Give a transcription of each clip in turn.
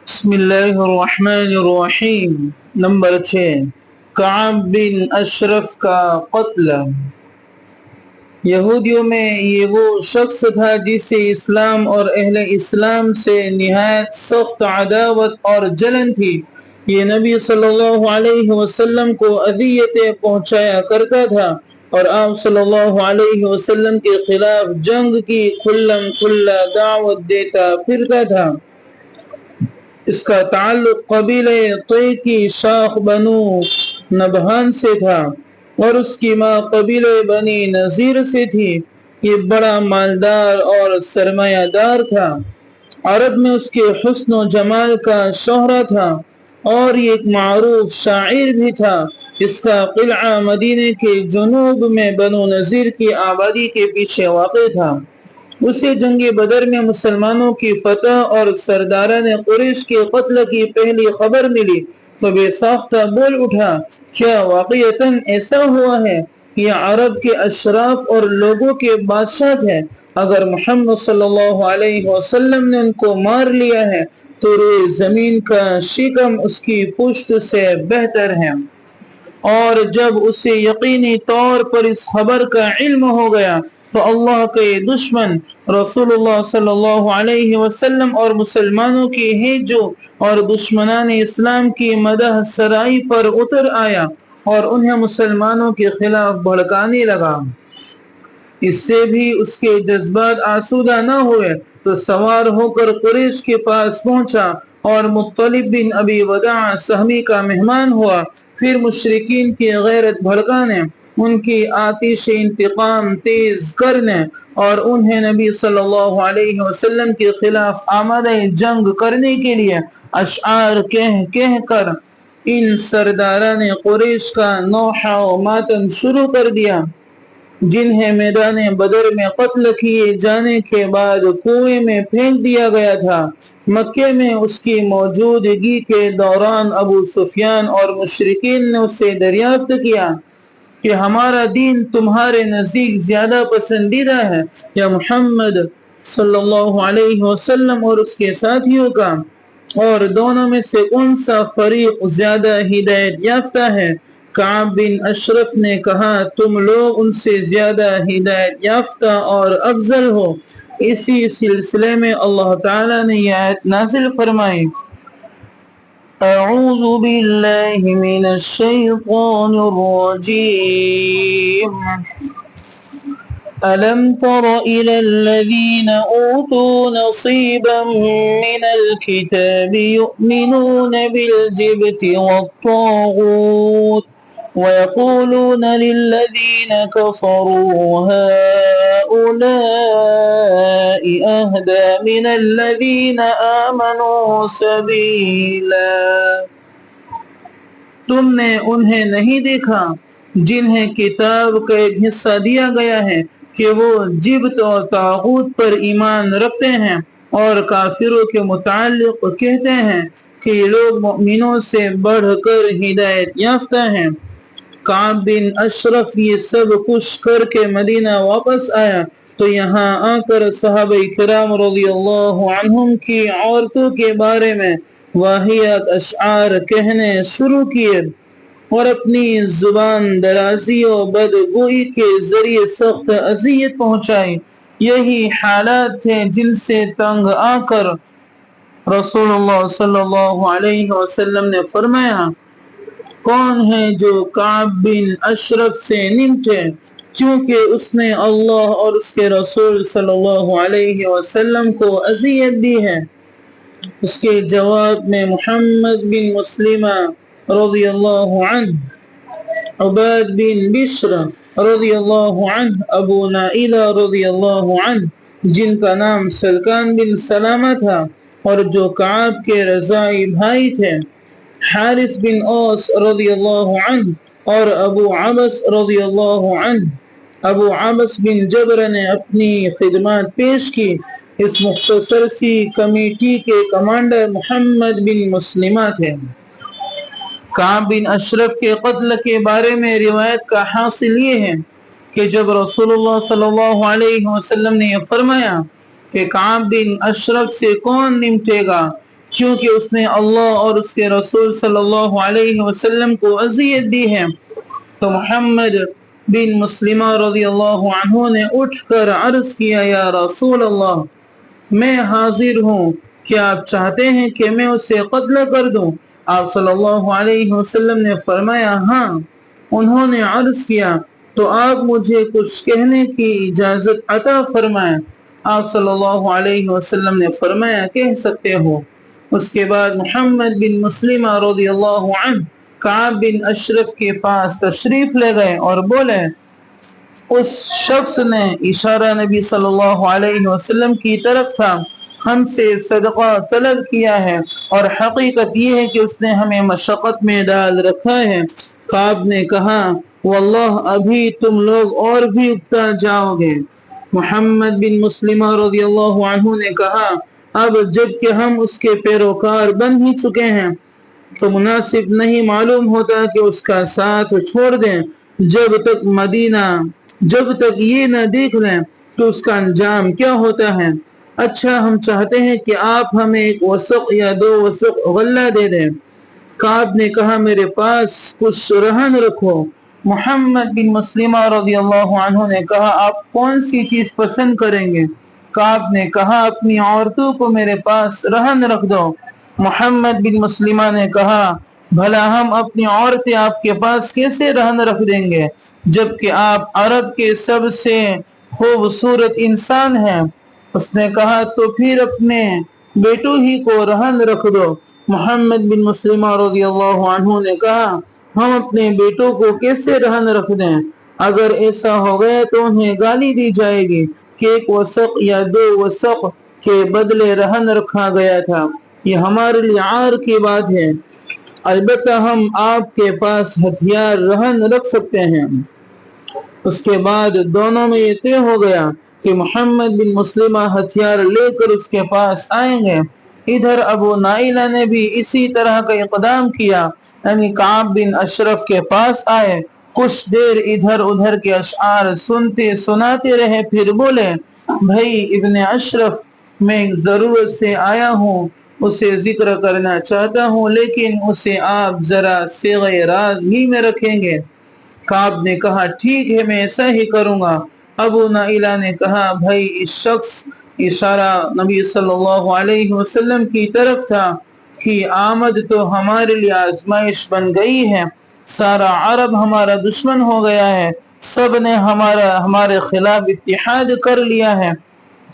بسم اللہ الرحمن الرحیم۔ نمبر 6، کعب بن اشرف کا قتل۔ یہودیوں میں یہ وہ شخص تھا جسے اسلام اور اہل اسلام سے نہایت سخت عداوت اور جلن تھی۔ یہ نبی صلی اللہ علیہ وسلم کو اذیتیں پہنچایا کرتا تھا اور آپ صلی اللہ علیہ وسلم کے خلاف جنگ کی کھلم کھلا دعوت دیتا پھرتا تھا۔ اس کا تعلق قبیلہ طی کی شاخ بنو نبہان سے تھا اور اس کی ماں قبیلہ بنی نذیر سے تھی۔ یہ بڑا مالدار اور سرمایہ دار تھا۔ عرب میں اس کے حسن و جمال کا شہرہ تھا اور یہ ایک معروف شاعر بھی تھا۔ اس کا قلعہ مدینے کے جنوب میں بنو نذیر کی آبادی کے پیچھے واقع تھا۔ اسے جنگ بدر میں مسلمانوں کی فتح اور سرداران قریش کے قتل کی پہلی خبر ملی تو بے ساختہ بول اٹھا، کیا واقعتاً ایسا ہوا ہے؟ یہ عرب کے اشراف اور لوگوں کے بادشاہ تھے۔ اگر محمد صلی اللہ علیہ وسلم نے ان کو مار لیا ہے تو روئے زمین کا شکم اس کی پشت سے بہتر ہے۔ اور جب اسے یقینی طور پر اس خبر کا علم ہو گیا تو اللہ کے دشمن رسول اللہ صلی اللہ علیہ وسلم اور مسلمانوں کی ہجو اور دشمنان اسلام کی مدح سرائی پر اتر آیا اور انہیں مسلمانوں کے خلاف بھڑکانے لگا۔ اس سے بھی اس کے جذبات آسودہ نہ ہوئے تو سوار ہو کر قریش کے پاس پہنچا اور مطلب بن ابی وداع سہمی کا مہمان ہوا۔ پھر مشرکین کی غیرت بھڑکانے، ان کی آتش انتقام تیز کرنے اور انہیں نبی صلی اللہ علیہ وسلم کے خلاف آمادہ جنگ کرنے کے لیے اشعار کہہ کر ان سرداران قریش کا نوحہ و ماتم شروع کر دیا، جنہیں میدان بدر میں قتل کیے جانے کے بعد کنویں میں پھینک دیا گیا تھا۔ مکے میں اس کی موجودگی کے دوران ابو سفیان اور مشرکین نے اسے دریافت کیا کہ ہمارا دین تمہارے نزدیک زیادہ پسندیدہ ہے یا محمد صلی اللہ علیہ وسلم اور اس کے ساتھیوں کا، اور دونوں میں سے کون سا فریق زیادہ ہدایت یافتہ ہے؟ کعب بن اشرف نے کہا، تم لوگ ان سے زیادہ ہدایت یافتہ اور افضل ہو۔ اسی سلسلے میں اللہ تعالیٰ نے یہ آیت نازل فرمائی، اعوذ باللہ من الشیطان الرجیم، ألم تر إلى الذين أوتوا نصيبا من الكتاب يؤمنون بالجبت والطاغوت ويقولون للذين كفروا هؤلاء أهدى من الذين آمنوا سبيلا۔ تم نے انہیں نہیں دیکھا جنہیں کتاب کا ایک حصہ دیا گیا ہے کہ وہ جبت اور طاغوت پر ایمان رکھتے ہیں اور کافروں کے متعلق کہتے ہیں کہ یہ لوگ مؤمنوں سے بڑھ کر ہدایت یافتہ ہیں۔ کعب بن اشرف یہ سب کچھ کر کے مدینہ واپس آیا تو یہاں آ کر صحابہ کرام رضی اللہ عنہم کی عورتوں کے بارے میں واہیات اشعار کہنے شروع کیے اور اپنی زبان درازی و بدگوئی کے ذریعے سخت اذیت پہنچائی۔ یہی حالات تھے جن سے تنگ آ کر رسول اللہ صلی اللہ علیہ وسلم نے فرمایا، کون ہے جو کعب بن اشرف سے نمٹے، کیونکہ اس نے اللہ اور اس کے رسول صلی اللہ علیہ وسلم کو اذیت دی ہے۔ اس کے جواب میں محمد بن مسلمہ رضی اللہ عنہ، عباد بن بشر رضی اللہ عنہ، ابو نائلہ رضی اللہ عنہ جن کا نام سلکان بن سلامہ تھا اور جو کعب کے رضاعی بھائی تھے، حارث بن اوس رضی اللہ عنہ اور ابو عبس رضی اللہ عنہ۔ ابو عبس بن جبر نے اپنی خدمات پیش کی۔ اس مختصر سی کمیٹی کے کمانڈر محمد بن مسلمہ تھے۔ کعب بن اشرف کے قتل کے بارے میں روایت کا حاصل یہ ہے کہ جب رسول اللہ صلی اللہ علیہ وسلم نے یہ فرمایا کہ کعب بن اشرف سے کون نمٹے گا، کیونکہ اس نے اللہ اور اس کے رسول صلی اللہ علیہ وسلم کو اذیت دی ہے۔ تو محمد بن مسلمہ رضی اللہ عنہ نے اٹھ کر عرض کیا، یا رسول اللہ، میں حاضر ہوں، کیا آپ چاہتے ہیں کہ میں اسے قتل کر دوں؟ آپ صلی اللہ علیہ وسلم نے فرمایا ہاں۔ انہوں نے عرض کیا تو آپ مجھے کچھ کہنے کی اجازت عطا فرمائیں۔ آپ صلی اللہ علیہ وسلم نے فرمایا کہہ سکتے ہو۔ اس کے بعد محمد بن مسلمہ رضی اللہ عنہ کعب بن اشرف کے پاس تشریف لے گئے اور بولے، اس شخص نے اشارہ نبی صلی اللہ علیہ وسلم کی طرف تھا، ہم سے صدقہ طلب کیا ہے اور حقیقت یہ ہے کہ اس نے ہمیں مشقت میں ڈال رکھا ہے۔ کعب نے کہا، واللہ ابھی تم لوگ اور بھی اکتا جاؤ گے۔ محمد بن مسلمہ رضی اللہ عنہ نے کہا، اب جب کہ ہم اس کے پیروکار بن ہی چکے ہیں تو مناسب نہیں معلوم ہوتا کہ اس کا ساتھ چھوڑ دیں جب تک یہ نہ دیکھ لیں تو اس کا انجام کیا ہوتا ہے۔ اچھا، ہم چاہتے ہیں کہ آپ ہمیں ایک وسق یا 2 وسق غلہ دے دیں۔ کعب نے کہا، میرے پاس کچھ رہن رکھو۔ محمد بن مسلمہ رضی اللہ عنہ نے کہا، آپ کون سی چیز پسند کریں گے؟ کعب نے کہا، اپنی عورتوں کو میرے پاس رہن رکھ دو۔ محمد بن مسلمہ نے کہا، بھلا ہم اپنی عورتیں آپ کے پاس کیسے رہن رکھ دیں گے جبکہ آپ عرب کے سب سے خوبصورت انسان ہیں؟ اس نے کہا، تو پھر اپنے بیٹوں ہی کو رہن رکھ دو۔ محمد بن مسلمہ رضی اللہ عنہ نے کہا، ہم اپنے بیٹوں کو کیسے رہن رکھ دیں؟ اگر ایسا ہو گیا تو انہیں گالی دی جائے گی کہ 1 وسق یا 2 وسق کے بدلے رہن رکھا گیا تھا۔ یہ ہمارے لیے عار کی بات ہے۔ البتہ ہم آپ کے پاس ہتھیار رہن رکھ سکتے ہیں۔ اس کے بعد دونوں میں یہ طے ہو گیا کہ محمد بن مسلمہ ہتھیار لے کر اس کے پاس آئیں گے۔ ادھر ابو نائلہ نے بھی اسی طرح کا اقدام کیا، یعنی کعب بن اشرف کے پاس آئے، کچھ دیر ادھر ادھر کے اشعار سنتے سناتے رہے، پھر بولے، بھائی ابن اشرف، میں ایک ضرورت سے آیا ہوں، اسے ذکر کرنا چاہتا ہوں، لیکن اسے آپ ذرا صیغہ راز ہی میں رکھیں گے۔ کعب نے کہا، ٹھیک ہے، میں ایسا ہی کروں گا۔ ابو نائلہ نے کہا، بھائی اس شخص، اشارہ نبی صلی اللہ علیہ وسلم کی طرف تھا، کی آمد تو ہمارے لیے آزمائش بن گئی ہے، سارا عرب ہمارا دشمن ہو گیا ہے، سب نے ہمارے خلاف اتحاد کر لیا ہے،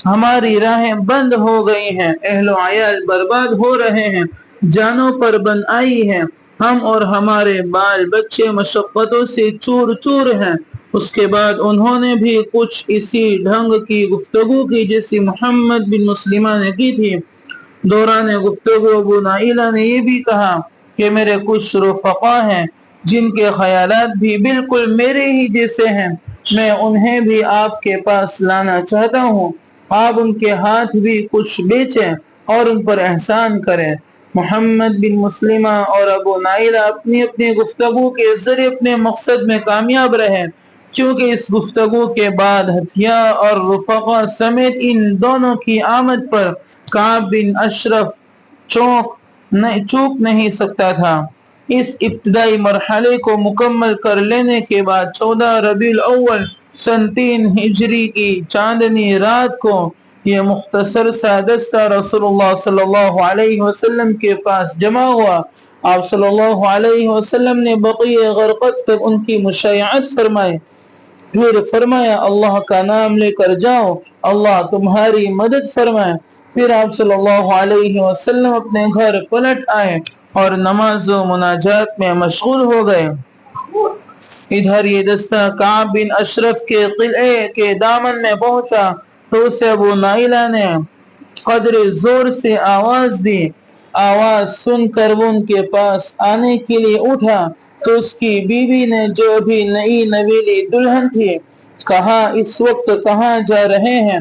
ہماری راہیں بند ہو گئی ہیں، اہل و عیال برباد ہو رہے ہیں، جانوں پر بن آئی ہے، ہم اور ہمارے بال بچے مشقتوں سے چور چور ہیں۔ اس کے بعد انہوں نے بھی کچھ اسی ڈھنگ کی گفتگو کی جیسی محمد بن مسلمہ نے کی تھی۔ دوران گفتگو ابو نائلہ نے یہ بھی کہا کہ میرے کچھ رفقا ہیں جن کے خیالات بھی بالکل میرے ہی جیسے ہیں، میں انہیں بھی آپ کے پاس لانا چاہتا ہوں، آپ ان کے ہاتھ بھی کچھ بیچیں اور ان پر احسان کریں۔ محمد بن مسلمہ اور ابو نائلہ اپنی اپنی گفتگو کے ذریعے اپنے مقصد میں کامیاب رہے، کیونکہ اس گفتگو کے بعد ہتھیار اور رفقا سمیت ان دونوں کی آمد پر کعب بن اشرف چوک نہیں سکتا تھا۔ اس ابتدائی مرحلے کو مکمل کر لینے کے بعد 14 ربیع الاول سن 3 ہجری کی چاندنی رات کو یہ مختصر سا دستہ رسول اللہ صلی اللہ علیہ وسلم کے پاس جمع ہوا۔ آپ صلی اللہ علیہ وسلم نے بقیع غرقد تک ان کی مشایعت فرمائی، پھر فرمایا، اللہ کا نام لے کر جاؤ، اللہ تمہاری مدد فرمائے۔ پھر آپ صلی اللہ علیہ وسلم اپنے گھر پلٹ آئے اور نماز و مناجات میں مشغول ہو گئے۔ ادھر یہ دستہ کعب بن اشرف کے قلعے کے دامن میں پہنچا تو اسے ابو نائلہ نے قدر زور سے آواز دی۔ آواز سن کر وہ ان کے پاس آنے کے لیے اٹھا تو اس کی بیوی نے، جو ابھی نئی نویلی دلہن تھی، کہا، اس وقت کہاں جا رہے ہیں؟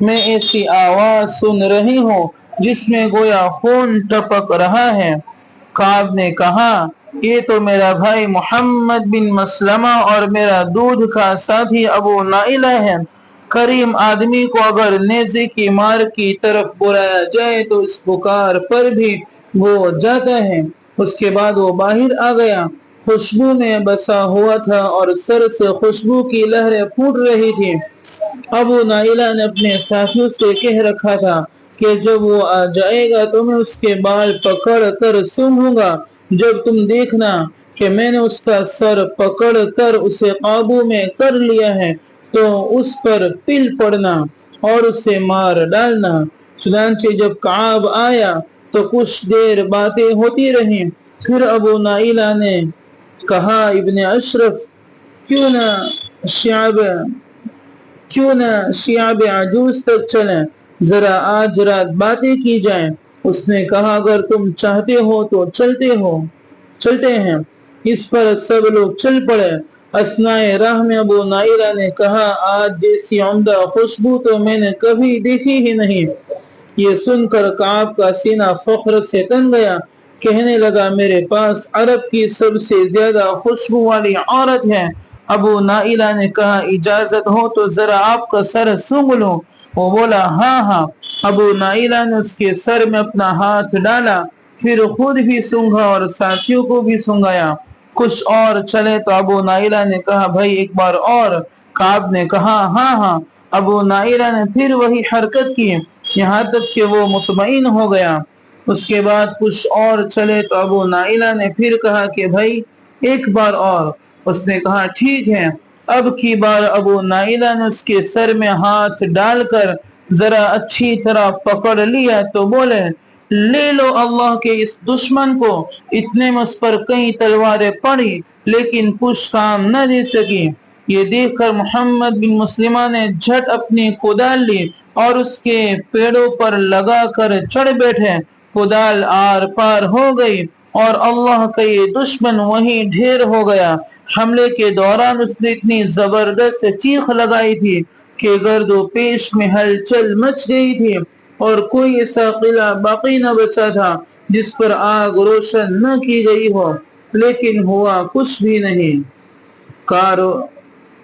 میں ایسی آواز سن رہی ہوں جس میں گویا خون ٹپک رہا ہے۔ کعب نے کہا، یہ تو میرا بھائی محمد بن مسلمہ اور میرا دودھ کا ساتھی ابو نائلہ ہے، کریم آدمی کو اگر نیزے کی مار کی طرف بلایا جائے تو اس پکار پر بھی وہ جاتا ہے۔ اس کے بعد وہ باہر آ گیا، خوشبو میں بسا ہوا تھا اور سر سے خوشبو کی لہریں پھوٹ رہی تھی۔ ابو نائلہ نے اپنے ساتھیوں سے کہہ رکھا تھا کہ جب وہ آ جائے گا تو میں اس کے بال پکڑ کر سونگھوں گا۔ جب تم دیکھنا کہ میں نے اس کا سر پکڑ کر اسے قابو میں کر لیا ہے تو اس پر پل پڑنا اور اسے مار ڈالنا۔ چنانچہ جب کعب آیا تو کچھ دیر باتیں ہوتی رہیں، پھر ابو نائلہ نے کہا ابن اشرف کیوں نہ شعب عجوز تک چلیں، ذرا آج رات باتیں کی جائیں۔ اس نے کہا اگر تم چاہتے ہو تو چلتے ہیں۔ اس پر سب لوگ چل پڑے۔ اثناء راہ میں ابو نائلہ نے کہا آج جیسی عمدہ خوشبو تو میں نے کبھی دیکھی ہی نہیں۔ یہ سن کر کعب کا سینہ فخر سے تن گیا، کہنے لگا میرے پاس عرب کی سب سے زیادہ خوشبو والی عورت ہے۔ ابو نائلہ نے کہا اجازت ہو تو ذرا آپ کا سر سونگھ لوں۔ وہ بولا ہاں ہاں۔ ابو نائلہ نے اس کے سر میں اپنا ہاتھ ڈالا، پھر خود بھی سونگھا اور ساتھیوں کو بھی سونگایا۔ کچھ اور چلے تو ابو نائلہ نے کہا بھائی ایک بار اور۔ کعب نے کہا ہاں ہاں۔ ابو نائلہ نے پھر وہی حرکت کی یہاں تک کہ وہ مطمئن ہو گیا۔ اس کے بعد کچھ اور چلے تو ابو نائلہ نے پھر کہا کہ بھائی ایک بار اور۔ اس نے کہا ٹھیک ہے۔ اب کی بار ابو نائلہ نے اس کے سر میں ہاتھ ڈال کر ذرا اچھی طرح پکڑ لیا تو بولے لے لو اللہ کے اس دشمن کو۔ اتنے میں اس پر کئی تلواریں پڑی لیکن کچھ کام نہ دے سکی۔ یہ دیکھ کر محمد بن مسلمہ نے جھٹ اپنی کدال لی اور اس کے پیڑوں پر لگا کر چڑھ بیٹھے۔ کدال آر پار ہو گئی اور اللہ کا یہ دشمن وہیں ڈھیر ہو گیا۔ حملے کے دوران اس نے اتنی زبردست چیخ لگائی تھی کہ گرد و پیش میں ہلچل مچ گئی تھی اور کوئی ایسا قلعہ باقی نہ بچا تھا جس پر آگ روشن نہ کی گئی ہو، لیکن ہوا کچھ بھی نہیں۔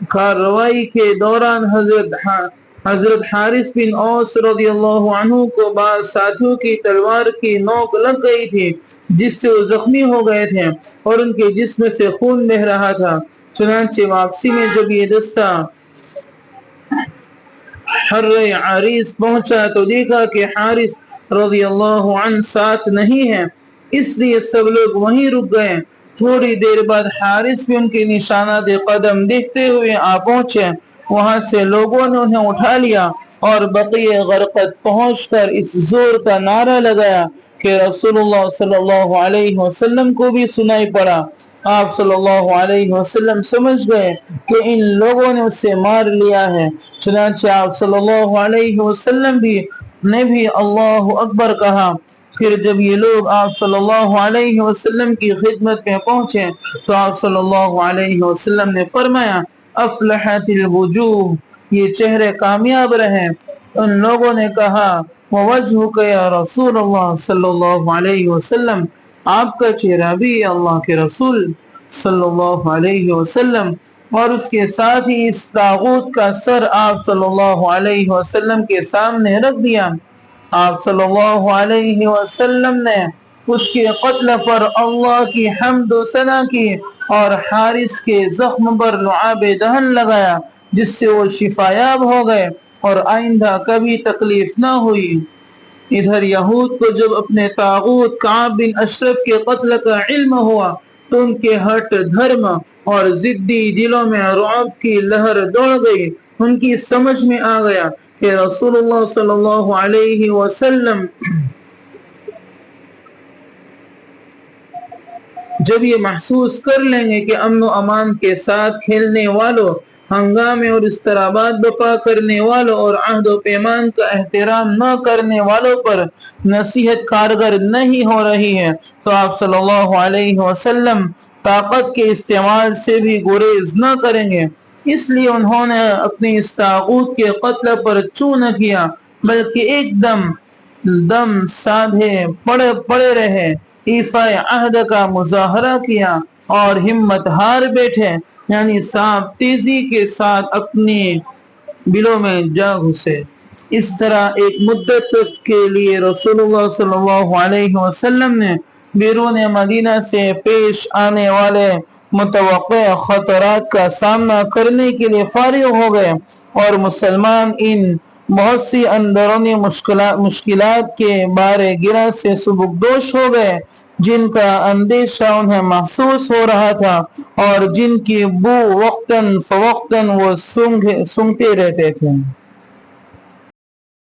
کارروائی کے دوران حضرت حارث بن اوس رضی اللہ عنہ کو بعض ساتھیوں کی تلوار کی نوک لگ گئی تھی جس سے وہ زخمی ہو گئے تھے اور ان کے جسم سے خون بہہ رہا تھا۔ چنانچہ واپسی میں جب یہ دستہ حر عریض پہنچا تو دیکھا کہ حارث رضی اللہ عنہ ساتھ نہیں ہے، اس لیے سب لوگ وہیں رک گئے۔ تھوڑی دیر بعد حارث بھی ان کے نشانات قدم دیکھتے ہوئے آ پہنچے۔ وہاں سے لوگوں نے انہیں اٹھا لیا اور بقیع غرقد پہنچ کر اس زور کا نعرہ لگایا کہ رسول اللہ صلی اللہ علیہ وسلم کو بھی سنائی پڑا۔ آپ صلی اللہ علیہ وسلم سمجھ گئے کہ ان لوگوں نے اسے مار لیا ہے، چنانچہ آپ صلی اللہ علیہ وسلم نے بھی اللہ اکبر کہا۔ پھر جب یہ لوگ آپ صلی اللہ علیہ وسلم کی خدمت میں پہنچے تو آپ صلی اللہ علیہ وسلم نے فرمایا افلحت الوجوہ، یہ چہرے کامیاب رہے۔ ان لوگوں نے کہا ووجہک یا رسول اللہ صلی اللہ علیہ وسلم، آپ کا چہرہ بھی اللہ کے رسول صلی اللہ علیہ وسلم۔ اور اس کے ساتھ ہی اس طاغوت کا سر آپ صلی اللہ علیہ وسلم کے سامنے رکھ دیا۔ آپ صلی اللہ علیہ وسلم نے اس کے قتل پر اللہ کی حمد و ثنا کی اور حارث کے زخم پر لعاب دہن لگایا جس سے وہ شفا یاب ہو گئے اور آئندہ کبھی تکلیف نہ ہوئی۔ ادھر یہود کو جب اپنے طاغوت کعب بن اشرف کے قتل کا علم ہوا تو ان کے ہٹ دھرم اور ضدی دلوں میں رعب کی لہر دوڑ گئی۔ ان کی سمجھ میں آ گیا کہ رسول اللہ صلی اللہ علیہ وسلم جب یہ محسوس کر لیں گے کہ امن و امان کے ساتھ کھیلنے والوں، ہنگامے اور اضطرابات برپا کرنے والوں اور عہد و پیمان کا احترام نہ کرنے والوں پر نصیحت کارگر نہیں ہو رہی ہے تو آپ صلی اللہ علیہ وسلم طاقت کے استعمال سے بھی گریز نہ کریں گے۔ اس لیے انہوں نے اپنی اس طاغوت کے قتل پر چوں نہ کیا بلکہ ایک دم سادھے پڑے رہے، ایفائے عہد کا مظاہرہ کیا اور ہمت ہار بیٹھے، یعنی صاحب تیزی کے ساتھ اپنی دلوں میں جا گھسے۔ اس طرح ایک مدت کے لیے رسول اللہ صلی اللہ علیہ وسلم نے بیرون مدینہ سے پیش آنے والے متوقع خطرات کا سامنا کرنے کے لیے فارغ ہو گئے، اور مسلمان ان بہت سی اندرونی مشکلات کے بارے گرہ سے سبکدوش ہو گئے جن کا اندیشہ انہیں محسوس ہو رہا تھا اور جن کی بو وقتاً فوقتاً وہ سونگھتے رہتے تھے۔